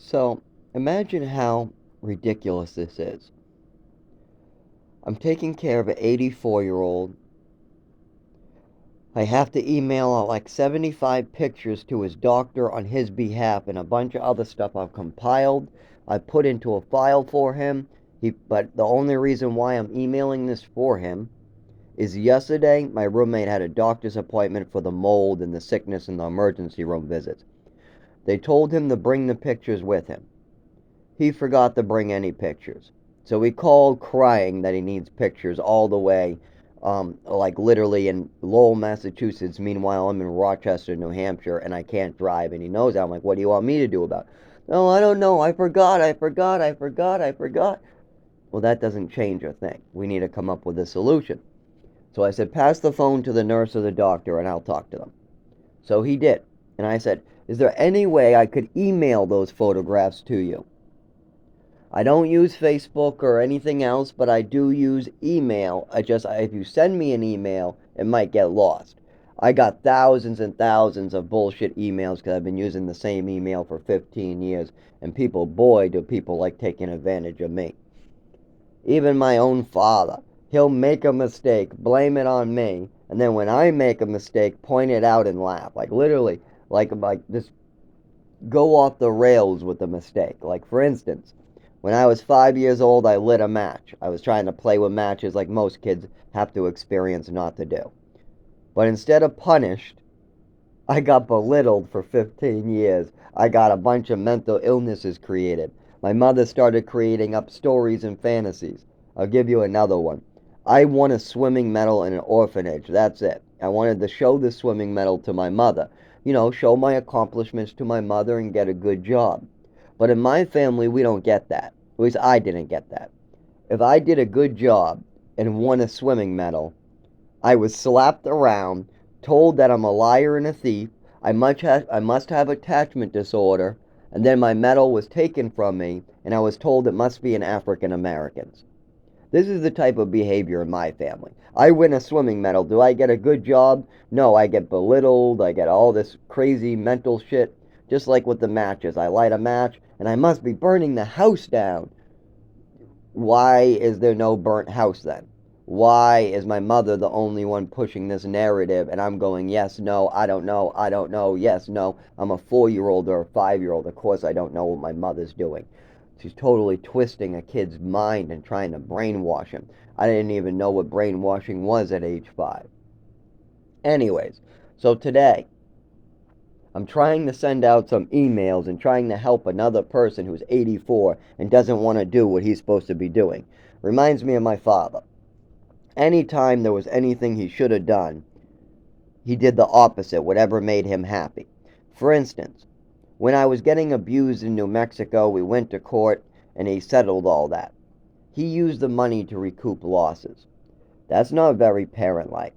So, imagine how ridiculous this is. I'm taking care of an 84-year-old. I have to email out like 75 pictures to his doctor on his behalf and a bunch of other stuff I've compiled. I put into a file for him. But the only reason why I'm emailing this for him is yesterday my roommate had a doctor's appointment for the mold and the sickness and the emergency room visits. They told him to bring the pictures with him. He forgot to bring any pictures. So he called crying that he needs pictures all the way, like literally in Lowell, Massachusetts. Meanwhile, I'm in Rochester, New Hampshire, and I can't drive. And he knows that. I'm like, what do you want me to do about it? No, I don't know. I forgot. Well, that doesn't change a thing. We need to come up with a solution. So I said, pass the phone to the nurse or the doctor, and I'll talk to them. So he did. And I said, is there any way I could email those photographs to you? I don't use Facebook or anything else, but I do use email. If you send me an email, it might get lost. I got thousands and thousands of bullshit emails because I've been using the same email for 15 years, and people, boy, do people like taking advantage of me. Even my own father, he'll make a mistake, blame it on me, and then when I make a mistake, point it out and laugh. Like literally, like just go off the rails with the mistake. Like for instance, when I was 5 years old, I lit a match. I was trying to play with matches like most kids have to experience not to do. But instead of punished, I got belittled for 15 years. I got a bunch of mental illnesses created. My mother started creating up stories and fantasies. I'll give you another one. I won a swimming medal in an orphanage. That's it. I wanted to show the swimming medal to my mother. Show my accomplishments to my mother and get a good job. But in my family, we don't get that. At least I didn't get that. If I did a good job and won a swimming medal, I was slapped around, told that I'm a liar and a thief, I must have attachment disorder, and then my medal was taken from me, and I was told it must be an African American's. This is the type of behavior in my family. I win a swimming medal. Do I get a good job? No, I get belittled. I get all this crazy mental shit. Just like with the matches. I light a match and I must be burning the house down. Why is there no burnt house then? Why is my mother the only one pushing this narrative and I'm going, yes, no, I don't know, yes, no. I'm a 4-year-old or a 5-year-old. Of course, I don't know what my mother's doing. She's totally twisting a kid's mind and trying to brainwash him. I didn't even know what brainwashing was at age 5. Anyways, so today, I'm trying to send out some emails and trying to help another person who's 84 and doesn't want to do what he's supposed to be doing. Reminds me of my father. Anytime there was anything he should have done, he did the opposite, whatever made him happy. For instance, when I was getting abused in New Mexico, we went to court and he settled all that. He used the money to recoup losses. That's not very parent-like.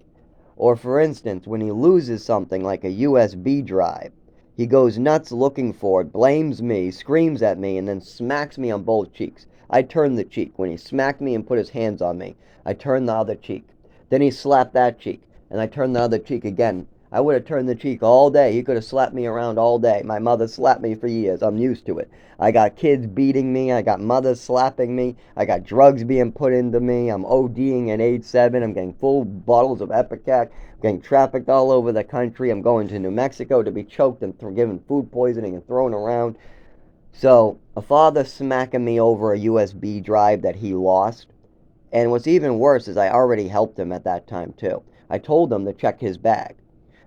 Or for instance, when he loses something like a USB drive, he goes nuts looking for it, blames me, screams at me, and then smacks me on both cheeks. I turned the cheek. When he smacked me and put his hands on me, I turned the other cheek. Then he slapped that cheek, and I turned the other cheek again. I would have turned the cheek all day. He could have slapped me around all day. My mother slapped me for years. I'm used to it. I got kids beating me. I got mothers slapping me. I got drugs being put into me. I'm ODing at age 7. I'm getting full bottles of Epicac. I'm getting trafficked all over the country. I'm going to New Mexico to be choked and given food poisoning and thrown around. So, a father smacking me over a USB drive that he lost. And what's even worse is I already helped him at that time, too. I told him to check his bag.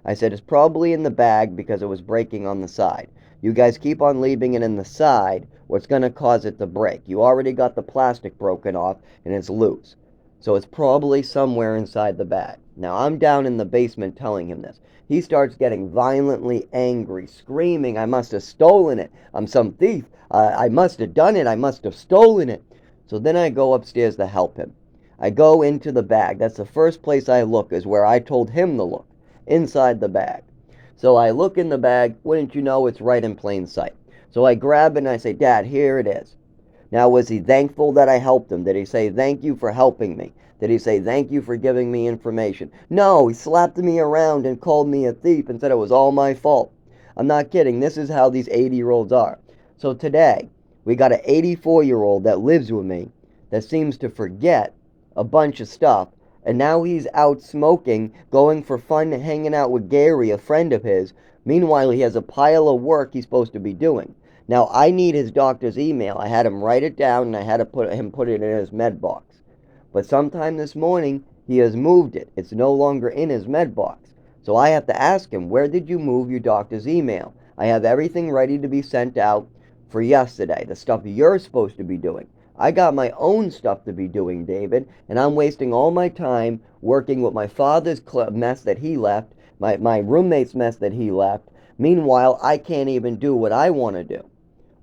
I said, it's probably in the bag because it was breaking on the side. You guys keep on leaving it in the side, what's going to cause it to break. You already got the plastic broken off and it's loose. So it's probably somewhere inside the bag. Now I'm down in the basement telling him this. He starts getting violently angry, screaming, I must have stolen it. I'm some thief. I must have done it. I must have stolen it. So then I go upstairs to help him. I go into the bag. That's the first place I look, is where I told him to look, inside the bag. So I look in the bag. Wouldn't you know, it's right in plain sight. So I grab it and I say, Dad, here it is. Now, was he thankful that I helped him? Did he say, thank you for helping me? Did he say, thank you for giving me information? No, he slapped me around and called me a thief and said it was all my fault. I'm not kidding. This is how these 80-year-olds are. So today, we got an 84-year-old that lives with me that seems to forget a bunch of stuff, and now he's out smoking, going for fun, hanging out with Gary, a friend of his. Meanwhile, he has a pile of work he's supposed to be doing. Now, I need his doctor's email. I had him write it down, and I had to put it in his med box. But sometime this morning, he has moved it. It's no longer in his med box. So I have to ask him, where did you move your doctor's email? I have everything ready to be sent out for yesterday, the stuff you're supposed to be doing. I got my own stuff to be doing, David, and I'm wasting all my time working with my father's mess that he left, my roommate's mess that he left. Meanwhile, I can't even do what I want to do.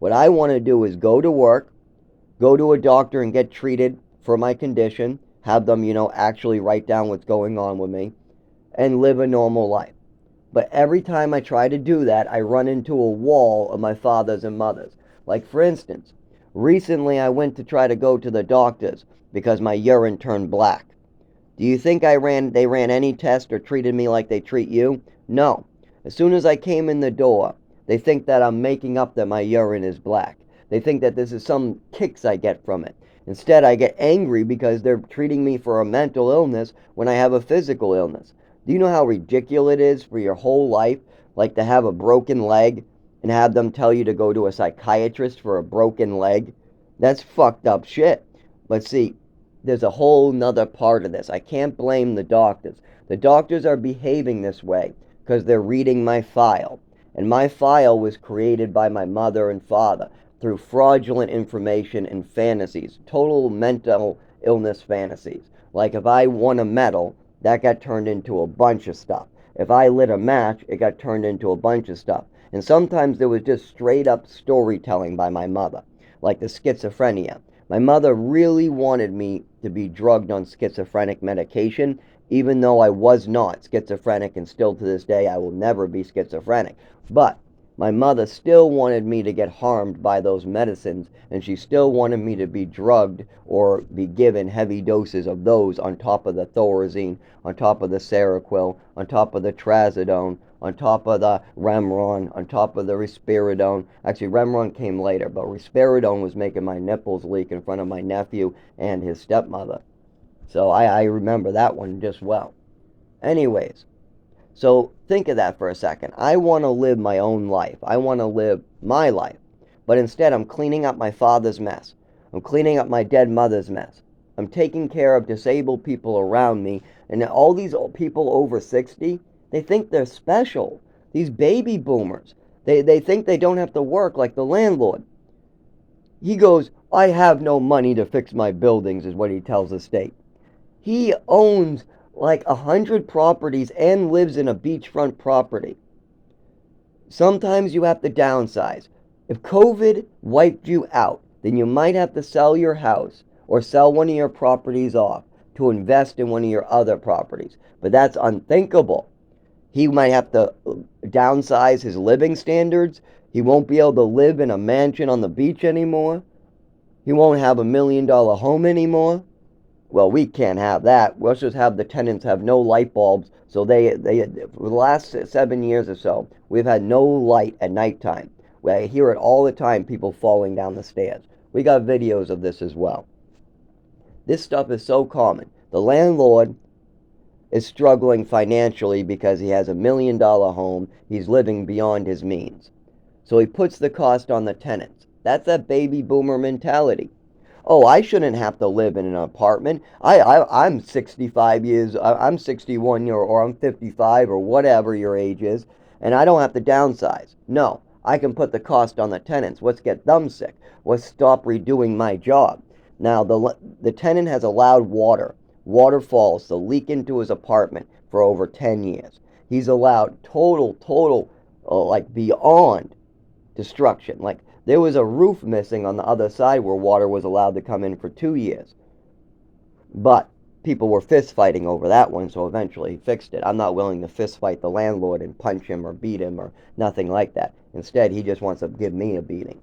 What I want to do is go to work, go to a doctor and get treated for my condition, have them, actually write down what's going on with me, and live a normal life. But every time I try to do that, I run into a wall of my fathers and mothers. Like, for instance, recently I went to try to go to the doctors because my urine turned black. Do you think they ran any test or treated me like they treat you? No. As soon as I came in the door, they think that I'm making up that my urine is black. They think that this is some kicks I get from it. Instead, I get angry because they're treating me for a mental illness when I have a physical illness. Do you know how ridiculous it is for your whole life, like to have a broken leg and have them tell you to go to a psychiatrist for a broken leg? That's fucked up shit. But see, there's a whole nother part of this. I can't blame the doctors. The doctors are behaving this way because they're reading my file. And my file was created by my mother and father through fraudulent information and fantasies, total mental illness fantasies. Like if I won a medal, that got turned into a bunch of stuff. If I lit a match, it got turned into a bunch of stuff. And sometimes there was just straight up storytelling by my mother, like the schizophrenia. My mother really wanted me to be drugged on schizophrenic medication, even though I was not schizophrenic, and still to this day I will never be schizophrenic. But my mother still wanted me to get harmed by those medicines, and she still wanted me to be drugged or be given heavy doses of those on top of the Thorazine, on top of the Seroquel, on top of the Trazodone, on top of the Remeron, on top of the Risperidone. Actually, Remeron came later, but Risperidone was making my nipples leak in front of my nephew and his stepmother. So I remember that one just well. Anyways, so think of that for a second. I want to live my own life. I want to live my life. But instead, I'm cleaning up my father's mess. I'm cleaning up my dead mother's mess. I'm taking care of disabled people around me. And all these people over 60, they think they're special. These baby boomers. They think they don't have to work like the landlord. He goes, I have no money to fix my buildings, is what he tells the state. He owns like 100 properties and lives in a beachfront property. Sometimes you have to downsize. If COVID wiped you out, then you might have to sell your house or sell one of your properties off to invest in one of your other properties. But that's unthinkable. He might have to downsize his living standards. He won't be able to live in a mansion on the beach anymore. He won't have $1 million home anymore. Well, we can't have that. Let's just have the tenants have no light bulbs. So they for the last 7 years or so, we've had no light at nighttime. I hear it all the time, people falling down the stairs. We got videos of this as well. This stuff is so common. The landlord is struggling financially because he has $1 million home. He's living beyond his means. So he puts the cost on the tenants. That's that baby boomer mentality. Oh, I shouldn't have to live in an apartment. I'm 65 years, I'm 61 or I'm 55 or whatever your age is, and I don't have to downsize. No, I can put the cost on the tenants. Let's get them sick. Let's stop redoing my job. Now, the tenant has allowed waterfalls to leak into his apartment for over 10 years. He's allowed total, like beyond destruction. Like, there was a roof missing on the other side where water was allowed to come in for 2 years. But people were fist fighting over that one, so eventually he fixed it. I'm not willing to fist fight the landlord and punch him or beat him or nothing like that. Instead, he just wants to give me a beating.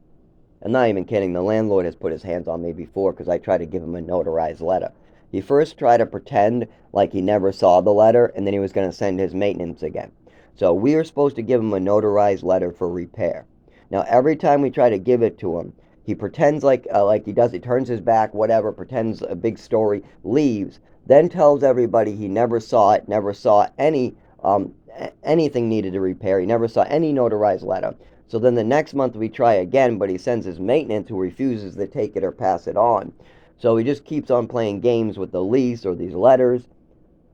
I'm not even kidding. The landlord has put his hands on me before because I tried to give him a notarized letter. He first tried to pretend like he never saw the letter, and then he was going to send his maintenance again. So we were supposed to give him a notarized letter for repair. Now, every time we try to give it to him, he pretends like he does. He turns his back, whatever, pretends a big story, leaves, then tells everybody he never saw it, never saw anything needed to repair. He never saw any notarized letter. So then the next month we try again, but he sends his maintenance who refuses to take it or pass it on. So he just keeps on playing games with the lease or these letters.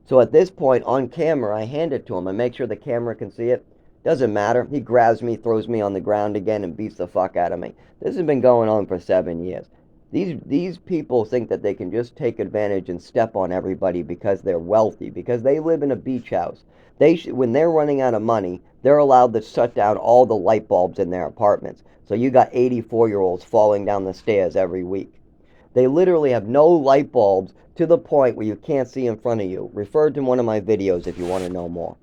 So at this point, on camera, I hand it to him. I make sure the camera can see it. Doesn't matter. He grabs me, throws me on the ground again, and beats the fuck out of me. This has been going on for 7 years. These people think that they can just take advantage and step on everybody because they're wealthy, because they live in a beach house. When they're running out of money, they're allowed to shut down all the light bulbs in their apartments. So you got 84-year-olds falling down the stairs every week. They literally have no light bulbs to the point where you can't see in front of you. Refer to one of my videos if you want to know more.